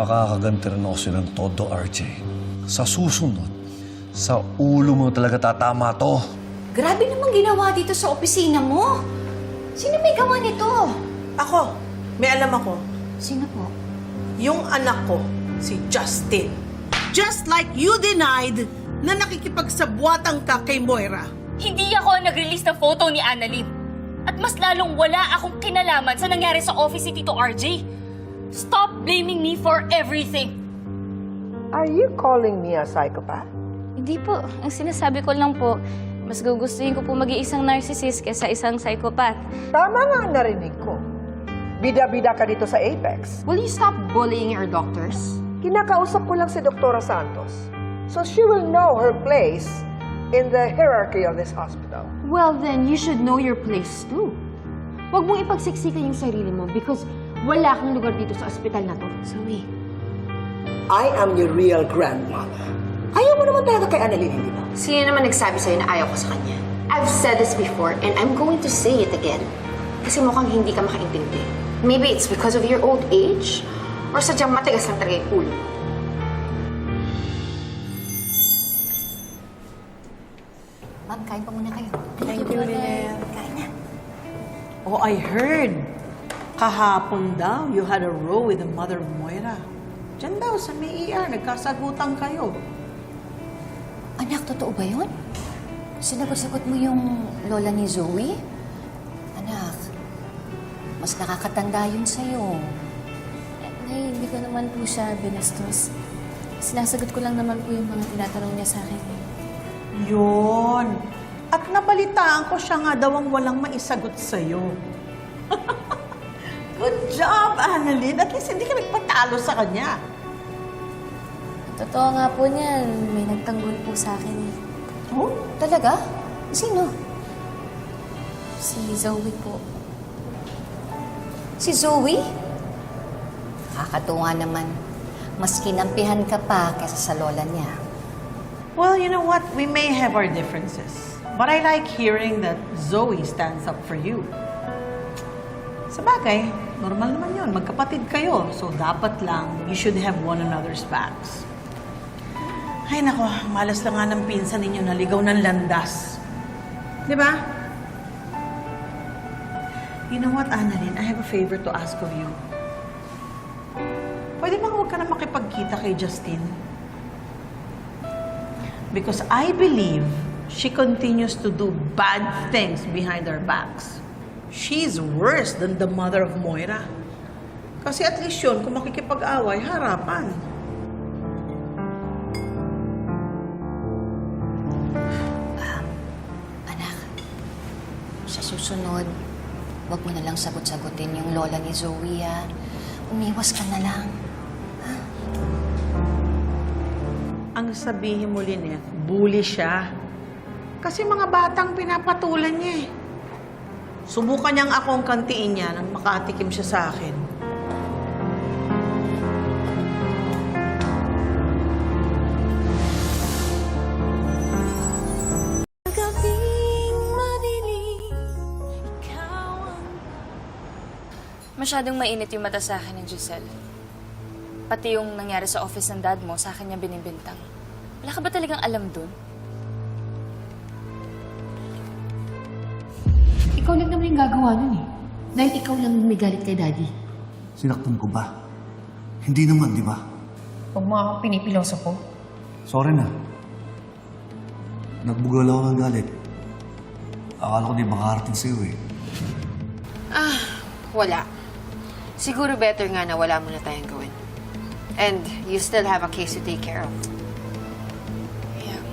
Makakaganti rin ako silang todo, RJ. Sa susunod, sa ulo mo talaga tatama to. Grabe namang ginawa dito sa opisina mo. Sino may gawa nito? Ako, may alam ako. Sino po? Yung anak ko, si Justin. Just like you denied na nakikipagsabwatang ka kay Moira. Hindi ako ang nag-release ng photo ni Annalyn. At mas lalong wala akong kinalaman sa nangyari sa office ni Tito RJ. Stop blaming me for everything. Are you calling me a psychopath? Hindi po. Ang sinasabi ko lang po, mas gugustuhin ko po mag-iisang narcissist kaysa isang psychopath. Tama nga ang narinig ko. Bida-bida ka dito sa Apex. Will you stop bullying your doctors? Kinakausap ko lang si Dr. Santos. So she will know her place in the hierarchy of this hospital. Well, then, you should know your place, too. Huwag mong ipagsiksikan yung sarili mo because wala kang lugar dito sa ospital na to. Zoe. I am your real grandmother. Ayaw mo naman talaga kay Annalyn, hindi ba? Sino naman nagsabi sa'yo na ayaw ko sa kanya? I've said this before and I'm going to say it again. Kasi mukhang hindi ka makaintindi. Maybe it's because of your old age or sadyang matigas lang talaga yung ulo. Ma'am, kain pa muna kayo. Thank you, Lynette. Kain na. Oh, I heard. Kahapon daw, you had a row with the mother of Moira. Diyan daw, sa may ER, nagkasagutan kayo. Anak, totoo ba yun? Sinagot-sagot mo yung lola ni Zoe? Anak, mas nakakatanda yun sa'yo. Nay, hindi ko naman po siya binastos. Sinasagot ko lang naman po yung mga tinatanong niya sa akin. Yun. At nabalitaan ko siya nga daw ang walang maisagot sa'yo. Good job, Annalyn. At least hindi ka nagpatalo sa kanya. Totoo nga po niyan, may nagtanggol po sa akin eh. Oh, talaga? Sino? Si Zoe po. Si Zoe? Nakakatuwa naman. Mas kinampihan ka pa kaysa sa lola niya. Well, you know what? We may have our differences. But I like hearing that Zoe stands up for you. Sa bagay, normal naman yun. Magkapatid kayo. So, dapat lang, you should have one another's backs. Ay, nako. Malas lang nga ng pinsan ninyo naligaw ng landas. Di ba? You know what, Annalyn? I have a favor to ask of you. Pwede bang huwag ka na makipagkita kay Justin? Because I believe she continues to do bad things behind our backs. She's worse than the mother of Moira. Kasi at least yun, kung makikipag-away, harapan. Anak, sa susunod, wag mo na lang sagot-sagutin yung lola ni Zoe, ha? Umiwas ka na lang. Ang sabihin mo, Lynette, bully siya. Kasi mga batang pinapatulan niya eh. Subukan niyang akong kantiin niya nang makatikim siya sa akin. Masyadong mainit yung mata sa akin ni Giselle. Pati yung nangyari sa office ng dad mo, sa akin niya binibintang. Wala ka ba talagang alam dun? Ikaw lang naman yung gagawa nun eh. Dahil ikaw lang may galit kay Daddy. Sinaktan ko ba? Hindi naman, di ba? Huwag mo akong pinipiloso po. Sorry na. Nagbugal ako ng galit. Akala ko di makarating sa'yo eh. Wala. Siguro better nga na wala mo na tayong gawin. And you still have a case to take care of. Yeah.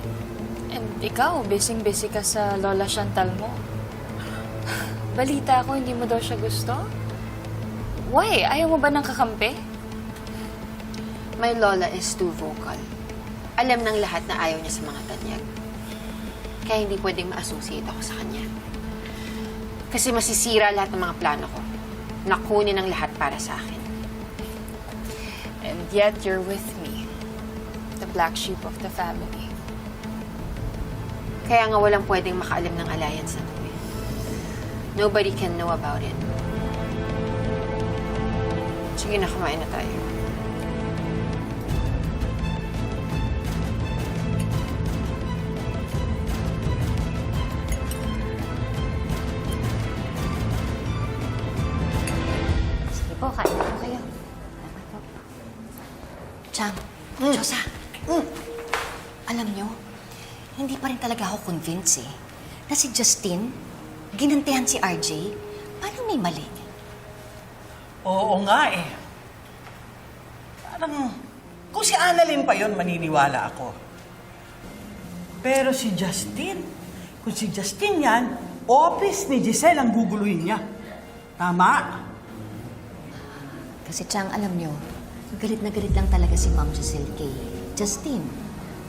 And ikaw, busy-busy ka sa Lola Chantal mo. Balita ko, hindi mo daw siya gusto? Why? Ayaw mo ba ng kakampi? My lola is too vocal. Alam ng lahat na ayaw niya sa mga tanyag. Kaya hindi pwedeng ma-associate ako sa kanya. Kasi masisira lahat ng mga plano ko. Nakunin ang lahat para sa akin. And yet, you're with me. The black sheep of the family. Kaya nga walang pwedeng makaalam ng alliance na to. Nobody can know about it. Sige na, kumain na tayo. Alam nyo, hindi pa rin talaga ako convinced eh. Na si Justin, ginantihan si RJ, parang may mali. Oo nga eh. Parang, kung si Annalyn pa yon, maniniwala ako. Pero si Justin, kung si Justin yan, office ni Giselle ang guguluhin niya. Tama? Kasi Chang, alam nyo, galit na galit lang talaga si Ma'am Giselle kay Justin.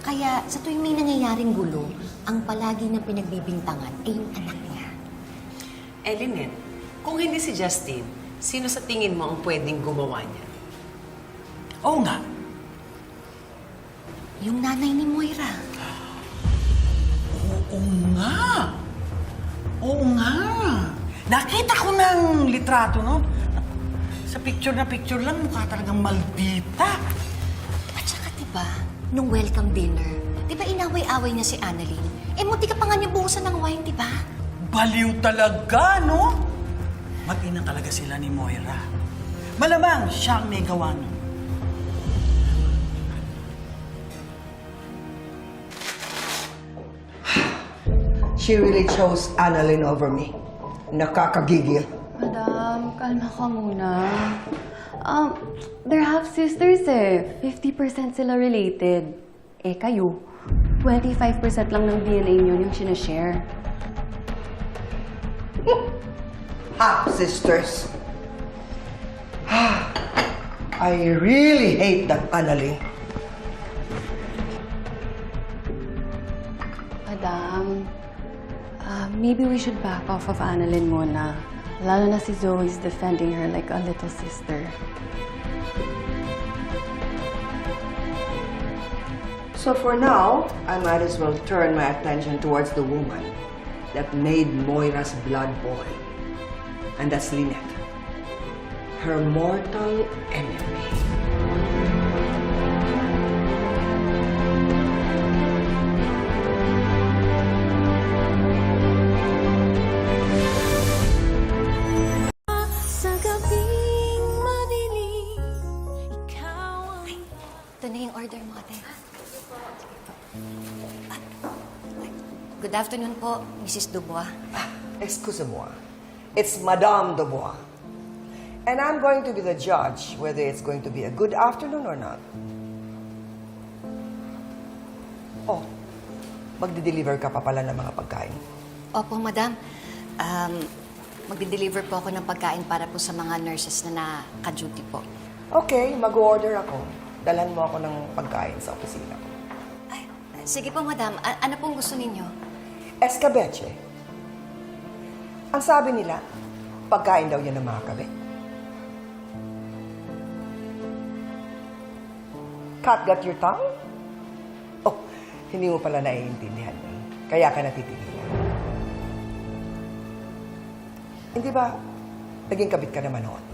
Kaya sa tuwing may nangyayaring gulo, ang palagi niyang pinagbibintangan ay yung anak niya. Lynette, kung hindi si Justin, sino sa tingin mo ang pwedeng gumawa niya? Oo nga. Yung nanay ni Moira. Oo nga. Oo nga. Nakita ko ng litrato, no? Sa picture na picture lang, mukha talagang maldita. At saka diba, nung welcome dinner, diba inaway-away niya si Annalyn? Eh, muti ka pa nga niya buhusan ng wine, diba? Baliw talaga, no? Mag-ina talaga sila ni Moira. Malamang siyang may gawa nun. She really chose Annalyn over me. Nakakagigil. Madam, kalma ka muna. They're half-sisters eh. 50% sila related. Eh, kayo, 25% lang ng DNA niyo yung sinashare. Half-sisters. I really hate that Annalyn. Madam, maybe we should back off of Annalyn muna. Lalo na si Zoe's defending her like a little sister. So for now, I might as well turn my attention towards the woman that made Moira's blood boil. And that's Lynette. Her mortal enemy. Ito na yung order mo, ate. Good afternoon po, Mrs. Dubois. Excusez-moi. It's Madame Dubois. And I'm going to be the judge whether it's going to be a good afternoon or not. Oh, magde-deliver ka pa pala ng mga pagkain. Opo, madam. Magde-deliver po ako ng pagkain para po sa mga nurses na naka-duty po. Okay, mag-order ako. Dalhan mo ako ng pagkain sa opisina ko. Ay, sige po, madam. Ano pong gusto ninyo? Escabeche. Ang sabi nila, pagkain daw yan ng mga kabe. Cat got your tongue? Oh, hindi mo pala naiintindihan yun. Kaya ka natitigilan. Hindi ba, naging kabit ka naman noon?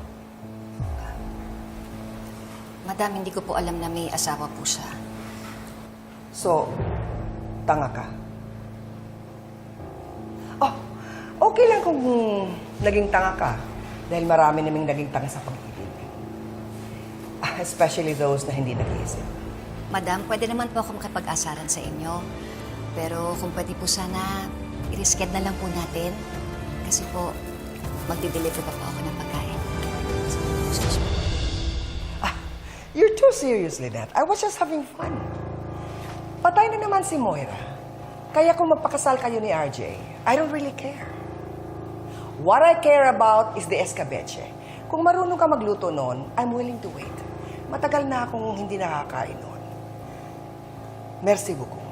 Madam, hindi ko po alam na may asawa po siya. So, tanga ka. Oh, okay lang kung naging tanga ka. Dahil marami naming naging tanga sa pag-ibig. Especially those na hindi nag-iisip. Madam, pwede naman po ako makipag-asaran sa inyo. Pero kung pwede po sana, i-reschedule na lang po natin. Kasi po, magdi-deliver pa po ako ng pagkain. Excuse me. You're too serious, Lynette. I was just having fun. Patay na naman si Moira. Kaya kung magpakasal kayo ni RJ, I don't really care. What I care about is the escabeche. Kung marunong ka magluto noon, I'm willing to wait. Matagal na akong hindi nakakain noon. Merci beaucoup.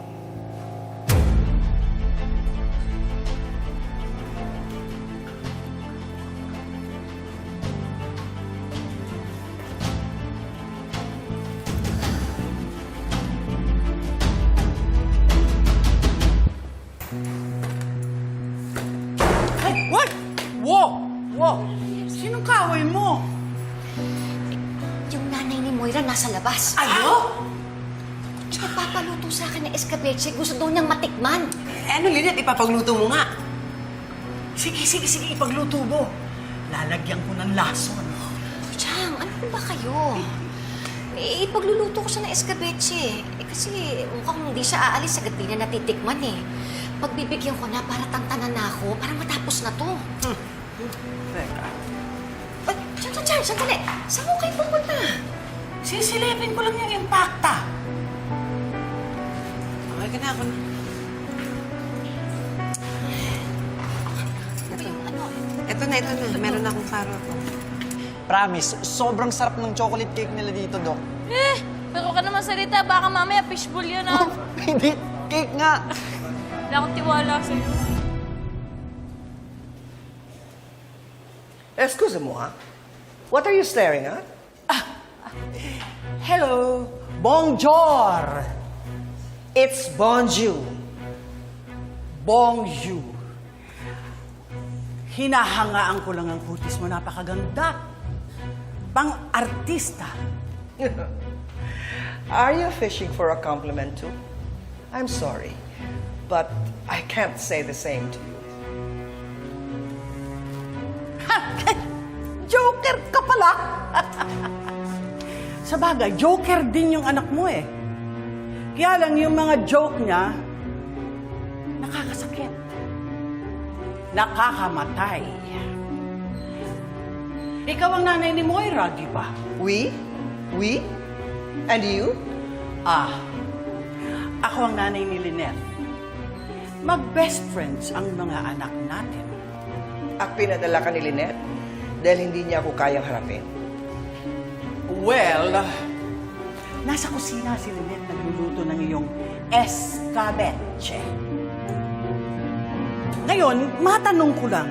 Ay, what? Wow! Wow! Sinong kaaway mo? Yung nanay ni Moira nasa labas. Ayo? Papaluto sa akin ng escabeche. Gusto daw niyang matikman. Ano, Lynette, ipapagluto mo nga. Sige, ipagluto mo. Lalagyan ko ng lason. Chang, ano po ba kayo? Eh, ipagluluto ko siya ng escabeche. Eh, kasi Kasi mukhang hindi siya aalis agad di na natitikman eh. Pagbibigyan ko na para tantanan na ako, para matapos na to. Teka, Ay, Diyan, sandali. Saan mo kayo pupunta? sisilipin ko lang yung impacta. Okay ka na ako na. Ito na. Meron na akong paro ako. Promise, sobrang sarap ng chocolate cake nila dito, Doc. Pero ka naman salita, baka mamaya fishbowl yun ah. Hindi, cake nga. Wala akong tiwala sa'yo. Excuse mo, ha? What are you staring at? Hello, bonjour. It's bonjour. Bonjour. Hinahangaan ko lang ang kutis mo, napakaganda. Pang-artista. Are you fishing for a compliment too? I'm sorry, but I can't say the same to you. Joker ka pala! Sa bagay, joker din yung anak mo eh. Kaya lang yung mga joke niya, nakakasakit. Nakakamatay. Ikaw ang nanay ni Moira, di ba? We? And you? Ako ang nanay ni Lynette. Mag-best friends ang mga anak natin. At pinadala ka ni Lynette dahil hindi niya ako kayang harapin. Well, nasa kusina si Lynette nagluluto ng iyong escabeche. Ngayon, matanong ko lang,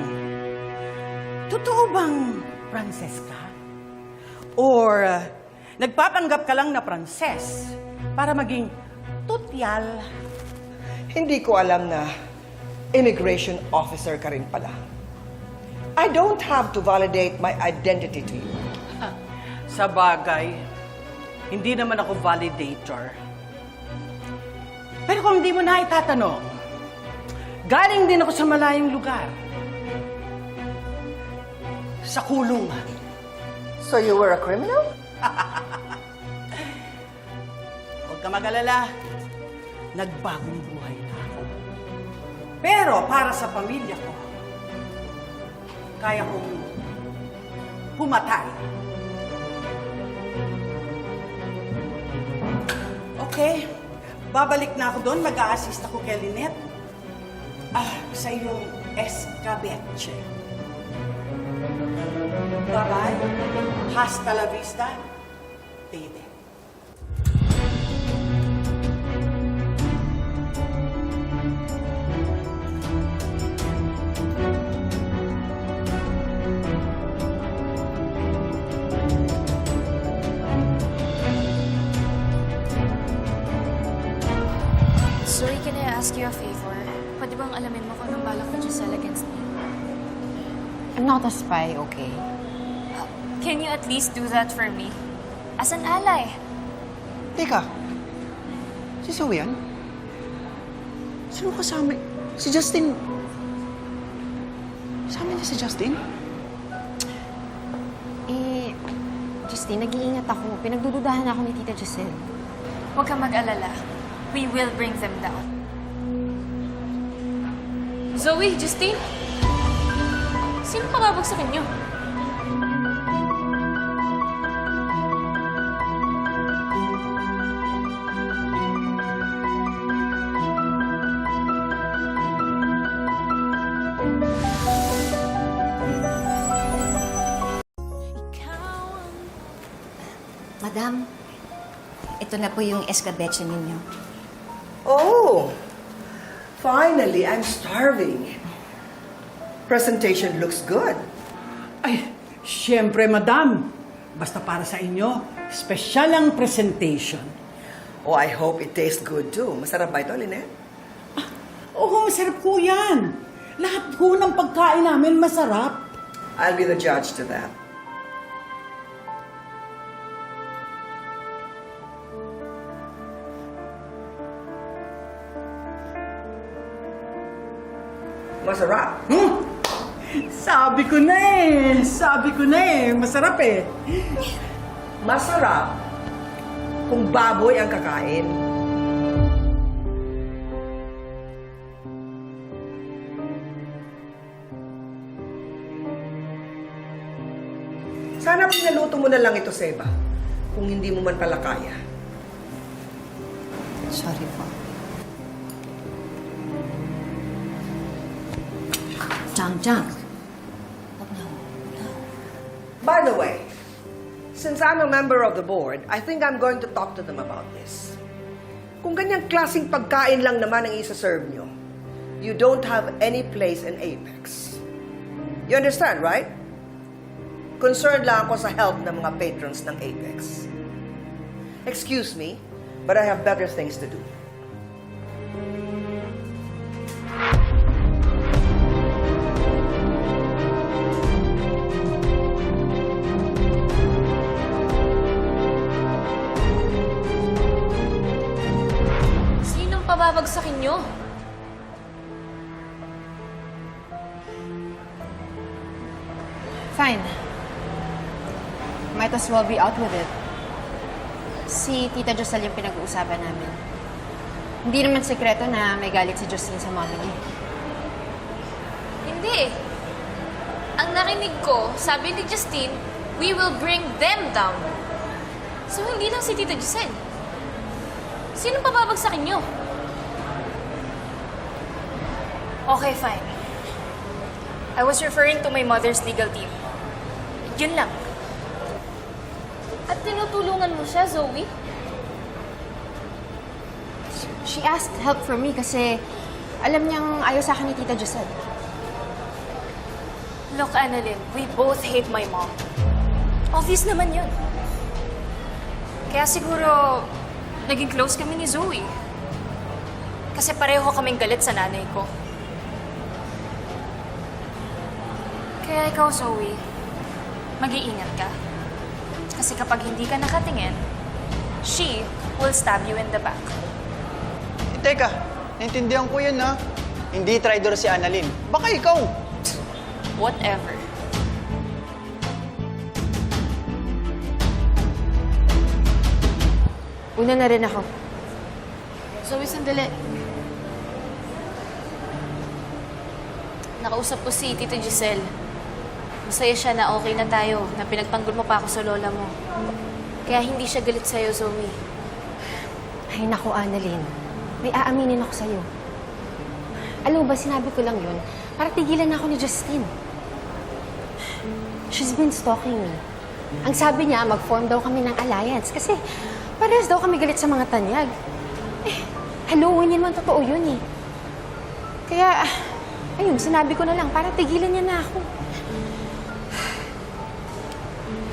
totoo bang Pranses ka? Or nagpapanggap ka lang na Pranses para maging tutyal? Hindi ko alam na immigration officer ka rin pala. I don't have to validate my identity to you. Sa bagay, hindi naman ako validator. Pero kung hindi mo na itatanong, galing din ako sa malayong lugar. Sa kulungan. So you were a criminal? Huwag ka mag-alala. Nagbagong buhay na ako. Pero para sa pamilya ko, kaya kong pumatay. Okay, babalik na ako doon. Mag-a-assist ako kay Lynette. Sa iyong escabeche. Bye-bye. Hasta la vista, baby. Sorry, can I ask you a favor? Pwede bang alamin mo kung anong balak ni Giselle against me? I'm not a spy, okay? Can you at least do that for me? As an ally. Teka, si Zoe yan? Sino kasama? Si Justin. Kasama niya si Justin? Justine, nag-iingat ako. Pinagdududahan ako ni Tita Giselle. Huwag kang mag-alala. We will bring them down. Zoe, Justine? Sino pababagsakin niyo? Madam, ito na po yung escabeche ninyo. Oh, finally, I'm starving. Presentation looks good. Ay, syempre, madam. Basta para sa inyo, special ang presentation. Oh, I hope it tastes good too. Masarap ba ito, Lynette? Oo, masarap po yan. Lahat po ng pagkain namin masarap. I'll be the judge to that. Masarap. Sabi ko na eh. Masarap eh. Masarap kung baboy ang kakain. Sana pinaluto mo na lang ito, Seba. Kung hindi mo man pala kaya. Sorry po. Jang. By the way, since I'm a member of the board, I think I'm going to talk to them about this. Kung ganyang klaseng pagkain lang naman ang isa-serve nyo, you don't have any place in Apex. You understand, right? Concerned lang ako sa health ng mga patrons ng Apex. Excuse me, but I have better things to do. Sinong pababagsakin nyo? Fine. Might as well be out with it. Si Tita Josel yung pinag-uusapan namin. Hindi naman sekreto na may galit si Justine sa mommy niya. Hindi. Ang narinig ko, sabi ni Justine, we will bring them down. So, hindi lang si Tita Giselle. Sinong pababagsakin nyo? Okay, fine. I was referring to my mother's legal team. Yun lang. At tinutulungan mo siya, Zoe? She asked help from me kasi alam niyang ayaw sa akin ni Tita Josel. Look, Annalyn, we both hate my mom. Obvious naman yun. Kaya siguro, naging close kami ni Zoe. Kasi pareho kaming galit sa nanay ko. Kaya ikaw, Zoe, mag-iingat ka. Kasi kapag hindi ka nakatingin, she will stab you in the back. Teka, naintindihan ko yun ha. Hindi traitor si Annalyn. Baka ikaw. Whatever. Una na rin ako. Zoe, sandali. Nakausap ko si Tito Giselle. Masaya siya na okay na tayo, na pinagtanggol mo pa ako sa lola mo. Kaya hindi siya galit sa'yo, Zoe. Ay, naku, Annalyn. May aaminin ako sa'yo. Alam mo ba, sinabi ko lang yun para tigilan ako ni Justine. She's been stalking me. Ang sabi niya, mag-form daw kami ng alliance kasi parehas daw kami galit sa mga tanyag. Hello, hindi naman totoo yun eh. Kaya, ayun, sinabi ko na lang para tigilan niya na ako.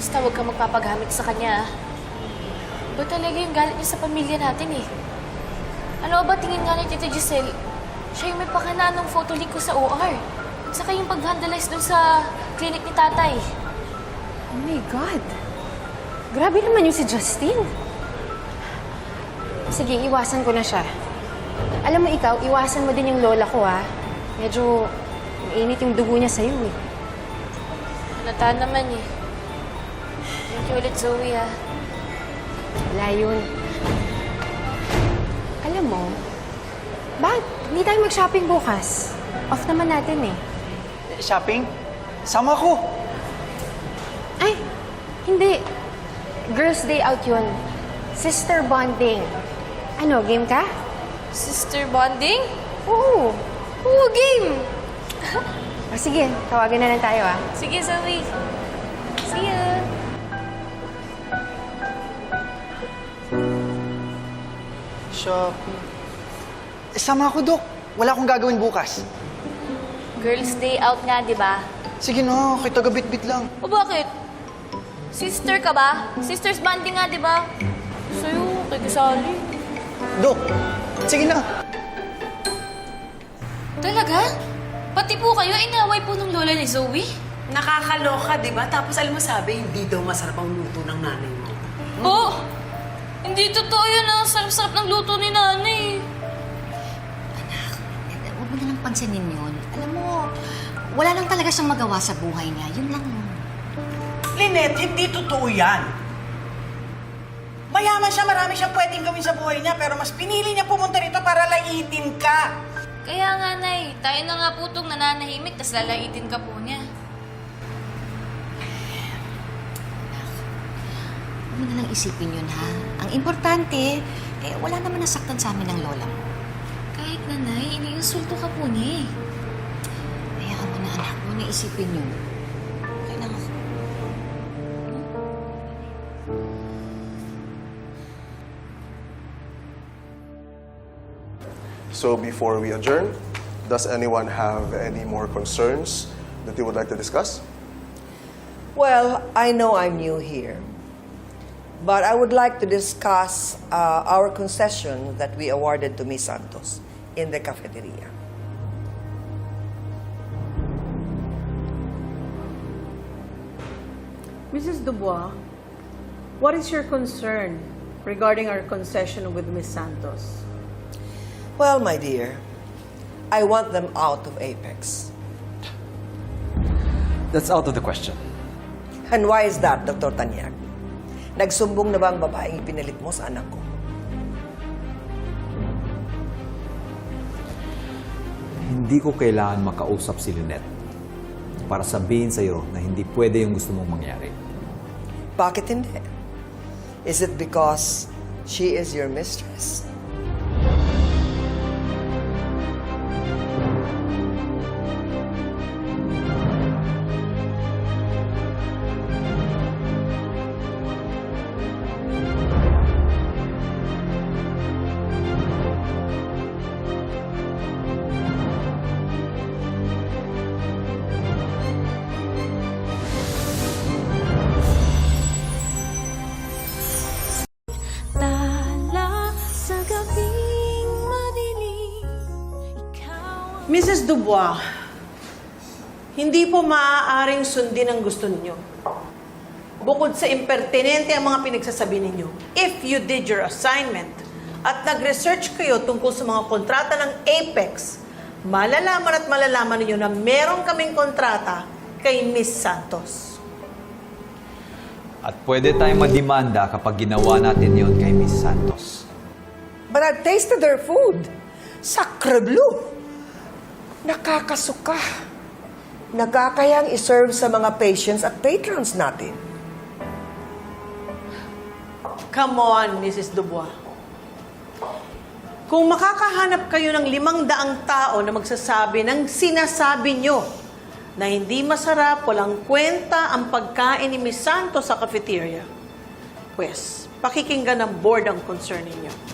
Basta huwag ka magpapagamit sa kanya, ah. Ba talaga yung galit niya sa pamilya natin, eh. Ano ba tingin nga ni Tita Giselle? Siya yung may pakana ng photo leak ko sa OR. At saka yung pag-vandalize dun sa clinic ni tatay. Oh my God. Grabe naman yung si Justine. Sige, iwasan ko na siya. Alam mo ikaw, iwasan mo din yung lola ko, ha? Medyo mainit yung dugo niya sa'yo, eh. Halata naman, eh. Thank you ulit, Zoe, ah. Wala yun. Alam mo, bakit hindi tayo mag-shopping bukas? Off naman natin, eh. Shopping? Sama ko. Ay, hindi. Girls' day out yun. Sister bonding. Ano, game ka? Sister bonding? Oo. Oo, game! O sige, tawagan na lang tayo, ah. Sige, Zoe. See ya. Shopping. Sama ako, Dok. Wala akong gagawin bukas. Girls' day out nga, di ba? Sige na, kay taga-bit-bit lang. O bakit? Sister ka ba? Sisters bonding nga, di ba? Sa'yo, kay Gisali. Dok, sige na. Talaga? Pati po kayo, inaway po ng lola ni Zoe? Nakakaloka, di ba? Tapos alam mo sabi, hindi daw masarap ang luto ng nanay mo. Oh! Hindi totoo yun, ah. Sarap-sarap ng luto ni nanay. Huwag mo nalang pansinin yun. Alam mo, wala lang talaga siyang magawa sa buhay niya. Yun lang yun. Lynette, hindi totoo yan. Mayaman siya, marami siyang pwedeng gawin sa buhay niya, pero mas pinili niya pumunta rito para laitin ka. Kaya nga, Nay. Tayo na nga po itong nananahimik, tas lalaitin ka po niya. mo na lang isipin yun, ha? Ang importante, wala naman nasaktan sa amin ng lola mo. Kahit nanay, iniinsulto ka po niya eh. Hayaan mo na, anak. Huwag na isipin yun. Okay lang ako. So before we adjourn, does anyone have any more concerns that you would like to discuss? Well, I know I'm new here, but I would like to discuss our concession that we awarded to Miss Santos in the cafeteria. Mrs. Dubois, what is your concern regarding our concession with Miss Santos? Well, my dear, I want them out of Apex. That's out of the question. And why is that, Dr. Tanyag? Nagsumbong na ba ang babaeng ipinalit mo sa anak ko? Hindi ko kailangan makausap si Lynette para sabihin sa'yo na hindi pwede yung gusto mong mangyari. Bakit hindi? Is it because she is your mistress? Mrs. Dubois, hindi po maaaring sundin ang gusto ninyo. Bukod sa impertinente ang mga pinagsasabi ninyo, if you did your assignment at nag-research kayo tungkol sa mga kontrata ng Apex, malalaman ninyo na meron kaming kontrata kay Miss Santos. At pwede tayong madimanda kapag ginawa natin yon kay Miss Santos. But I've tasted their food. Sacre bleu! Nakakasuka. Nagkakayang iserve sa mga patients at patrons natin. Come on, Mrs. Dubois. Kung makakahanap kayo ng 500 tao na magsasabi ng sinasabi nyo na hindi masarap, walang kwenta ang pagkain ni Miss Santos sa cafeteria, pues, pakikinggan ng board ang concern ninyo.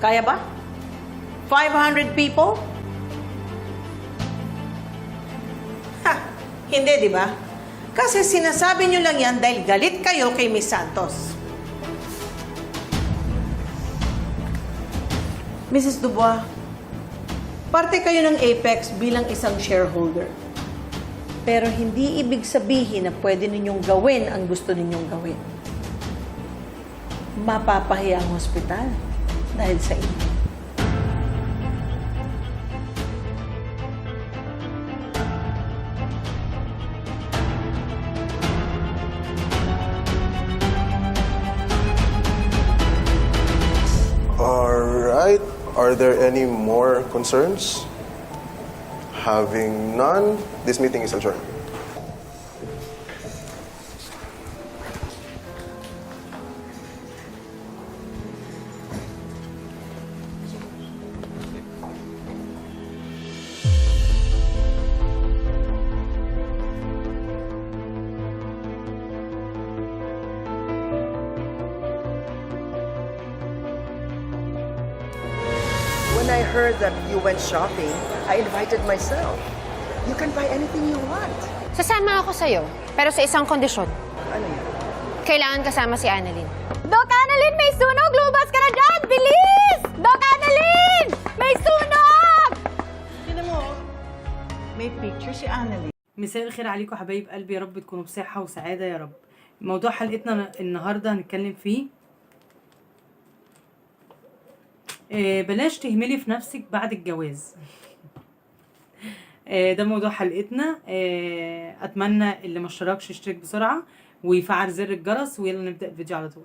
Kaya ba? 500 people? Ha! Hindi, di ba? Kasi sinasabi nyo lang yan dahil galit kayo kay Miss Santos. Mrs. Dubois, parte kayo ng Apex bilang isang shareholder. Pero hindi ibig sabihin na pwede ninyong gawin ang gusto ninyong gawin. Mapapahiya ang hospital dahil sa inyo. Alright, are there any more concerns? Having none, this meeting is adjourned. When I heard that you went shopping, I invited myself. You can buy anything you want. Sasama ako sa'yo, pero sa isang kondisyon. Ano yun? Kailangan kasama si Annalyn. Doc Annalyn, may sunog! Lumabas ka na dyan! Bilis! Doc Annalyn! May sunog! Tignan mo, may picture si Annalyn. مساء الخير عليكم حبايب قلبي، يا رب تكونوا بصحة وسعادة يا رب. موضوع حلقتنا النهاردة هنتكلم فيه بلاش تهملي في نفسك بعد الجواز. ده موضوع حلقتنا. اتمنى اللي ما اشتركش يشترك بسرعة ويفعل زر الجرس، ويلا نبدأ الفيديو على طول.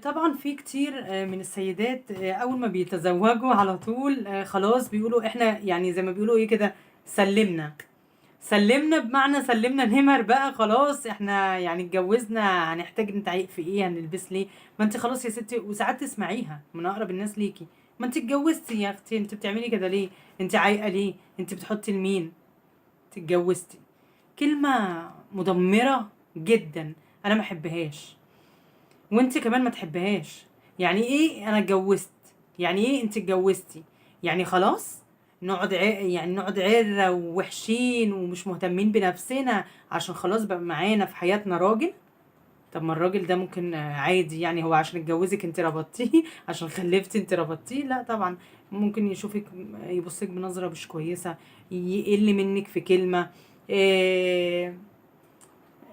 طبعا في كتير من السيدات اول ما بيتزوجوا على طول خلاص بيقولوا احنا يعني زي ما بيقولوا ايه كده، سلمنا بمعنى سلمنا نمر بقى خلاص، احنا يعني اتجوزنا، هنحتاج نتعيق في ايه، هنلبس ليه؟ ما انت خلاص يا ستي. وساعات تسمعيها من اقرب الناس ليكي، ما انت اتجوزتي يا اختي، انت بتعملي كده ليه؟ انت عايقه ليه؟ انت بتحطي لمين؟ انت اتجوزتي. كلمه مدمره جدا، انا ما احبهاش، وانت كمان ما تحبهاش. يعني ايه انا اتجوزت؟ يعني ايه انت اتجوزتي؟ يعني خلاص يعني نقعد عرة ووحشين ومش مهتمين بنفسنا عشان خلاص بقى معانا في حياتنا راجل؟ طب ما الراجل ده ممكن عادي، يعني هو عشان اتجوزك انت ربطتيه عشان خلفتي انت ربطتيه؟ لا طبعا، ممكن يشوفك يبصك بنظرة مش كويسة، يقل منك في كلمة،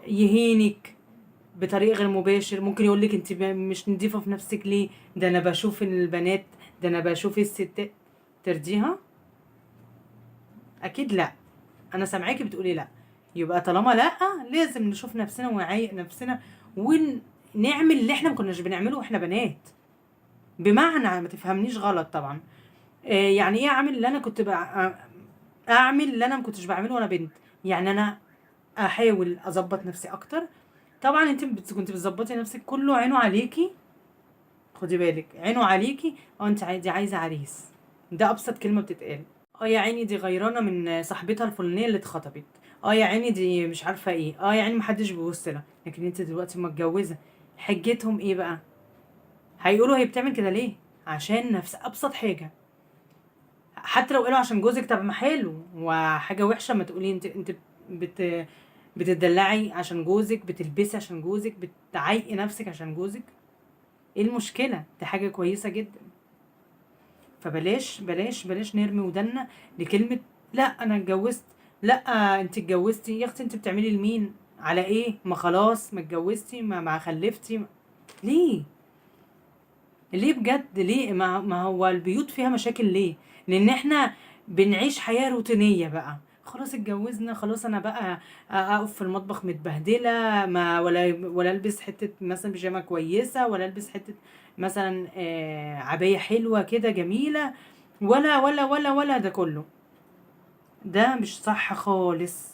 يهينك بطريق غير مباشر، ممكن يقولك انت مش نضيفة في نفسك ليه، ده انا بشوف البنات، ده انا بشوف الستات. ترضيها؟ اكيد لا. انا سامعاكي بتقولي لا، يبقى طالما لا لازم نشوف نفسنا ونعايق نفسنا ونعمل اللي احنا ما كناش بنعمله واحنا بنات. بمعنى ما تفهمنيش غلط طبعا، يعني ايه اعمل اللي انا كنت اعمل اللي انا ما كنتش بعمله وانا بنت؟ يعني انا احاول اظبط نفسي اكتر. طبعا انت كنت بتظبطي نفسك، كله عينه عليكي، خدي بالك عينه عليكي. انت عايزه عريس، ده ابسط كلمه بتتقال. يا عيني دي غيرانه من صاحبتها الفلانيه اللي اتخطبت، يا عيني دي مش عارفه ايه، يا عيني محدش بيبص لها. لكن انت دلوقتي متجوزه، حجتهم ايه بقى؟ هيقولوا هي بتعمل كده ليه؟ عشان نفس ابسط حاجه. حتى لو قالوا عشان جوزك، طب ما حلو وحاجه وحشه ما تقولي انت بتدلعي عشان جوزك، بتلبسي عشان جوزك، بتعيقي نفسك عشان جوزك. ايه المشكله؟ دي حاجه كويسه جدا. فبلاش بلاش بلاش نرمي ودنا لكلمه لا انا اتجوزت، لا انت اتجوزتي. يا اختي انت بتعملي لمين؟ على ايه؟ ما خلاص ما اتجوزتي، ما خلفتي. ليه بجد؟ ليه؟ ما هو البيوت فيها مشاكل ليه؟ لان احنا بنعيش حياه روتينيه بقى. خلاص اتجوزنا، خلاص انا بقى اقف في المطبخ متبهدله، ما ولا البس حته مثلا بيجامه كويسه، ولا البس حته مثلا عبايه حلوه كده جميله، ولا ده كله. ده مش صح خالص.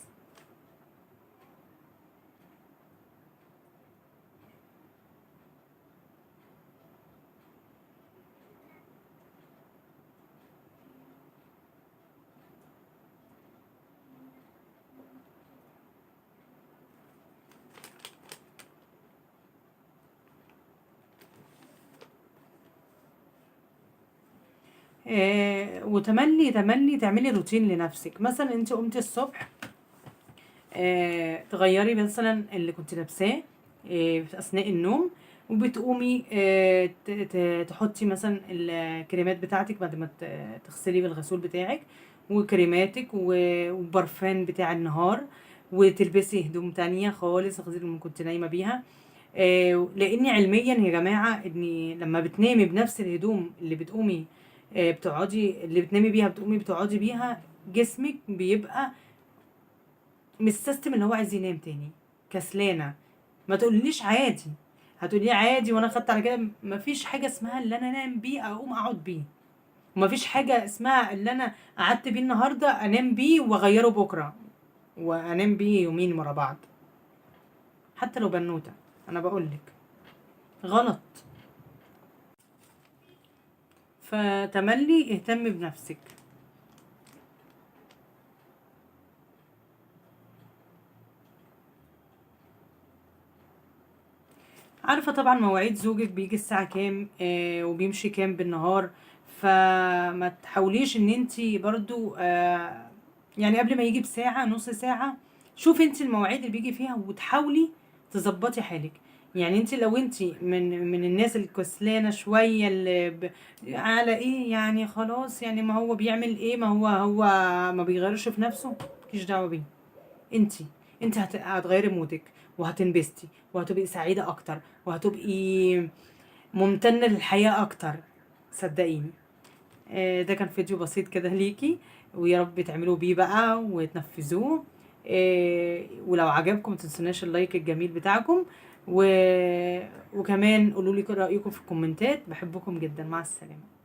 وتملي تعملي روتين لنفسك. مثلا انت قمتي الصبح، تغيري مثلا اللي كنت لابساه في اثناء النوم، وبتقومي تحطي مثلا الكريمات بتاعتك بعد ما تغسلي بالغسول بتاعك، وكريماتك وبرفان بتاع النهار، وتلبسي هدوم تانية خالص غير اللي كنت نايمة بيها. لاني علميا يا جماعة اني لما بتنامي بنفس الهدوم اللي بتقومي اللي بتنامي بيها بتقعدي بيها، جسمك بيبقى مستسلم اللي هو عايز ينام تاني، كسلانة. ما تقوليش عادي، هتقولي عادي وانا خدت على كده. مفيش حاجة اسمها اللي انا انام بيه اقوم اقعد بيه، ومفيش حاجة اسمها اللي انا قعدت بيه النهاردة انام بيه واغيره بكرة وانام بيه يومين ورا بعض، حتى لو بنوتة. انا بقولك غلط. فتملي اهتمي بنفسك. عارفة طبعا مواعيد زوجك بيجي الساعة كام وبيمشي كام بالنهار، فما تحاوليش ان انتي برضو يعني قبل ما يجي بساعة نص ساعة شوفي انتي المواعيد اللي بيجي فيها وتحاولي تظبطي حالك. يعني انتي لو انتي من الناس الكسلانة شوية اللي على ايه يعني خلاص، يعني ما هو بيعمل ايه، ما هو ما بيغيرش في نفسه، مفيش دعوة بيه. انت هتغيري مودك وهتنبسطي وهتبقي سعيدة اكتر وهتبقي ممتنة للحياة اكتر، صدقيني. ده كان فيديو بسيط كده ليكي، ويا رب تعملوا بيه بقى وتنفذوه. ولو عجبكم متنسوناش اللايك الجميل بتاعكم، وكمان قولوا لي رأيكم في الكومنتات. بحبكم جدا، مع السلامة.